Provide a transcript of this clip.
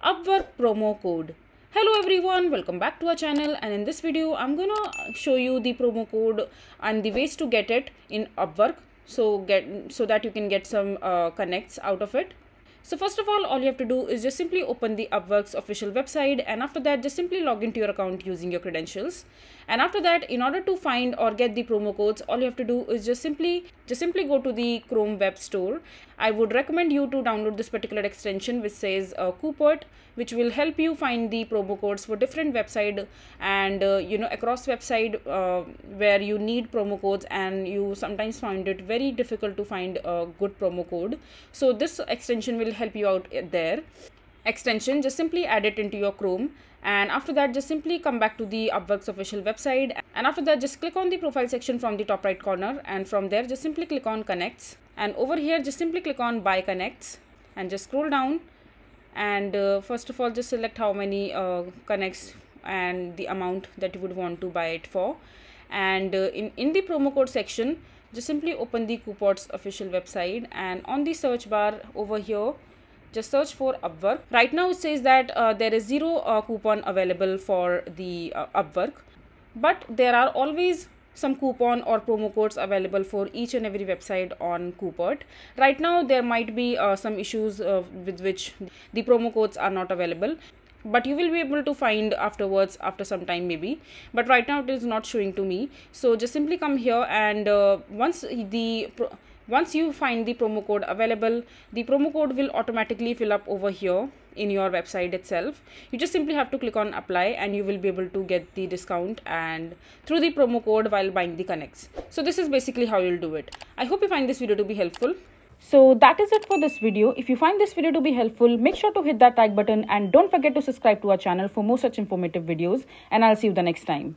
Upwork promo code. Hello everyone, welcome back to our channel, and in this video I'm gonna show you the promo code and the ways to get it in Upwork so that you can get some connects out of it. So first of all you have to do is just simply open the Upwork's official website, and after that just simply log into your account using your credentials. And after that, in order to find or get the promo codes, all you have to do is just simply go to the Chrome web store. I would recommend you to download this particular extension which says Upwork, which will help you find the promo codes for different website and across website where you need promo codes and you sometimes find it very difficult to find a good promo code. So this extension will help you out there. Extension, just simply add it into your Chrome, and after that just simply come back to the Upwork's official website, and after that just click on the profile section from the top right corner, and from there just simply click on connects, and over here just simply click on buy connects and just scroll down, and first of all just select how many connects and the amount that you would want to buy it for. And in the promo code section just simply open the Upwork's official website, and on the search bar over here just search for Upwork. Right now it says that there is zero coupon available for the Upwork, but there are always some coupon or promo codes available for each and every website on Upwork. Right now there might be some issues with which the promo codes are not available, but you will be able to find afterwards after some time maybe, but right now it is not showing to me. So just simply come here, and once you find the promo code available, the promo code will automatically fill up over here in your website itself. You just simply have to click on apply, and you will be able to get the discount and through the promo code while buying the connects. So this is basically how you'll do it. I hope you find this video to be helpful. So that is it for this video. If you find this video to be helpful, make sure to hit that like button and don't forget to subscribe to our channel for more such informative videos, and I'll see you the next time.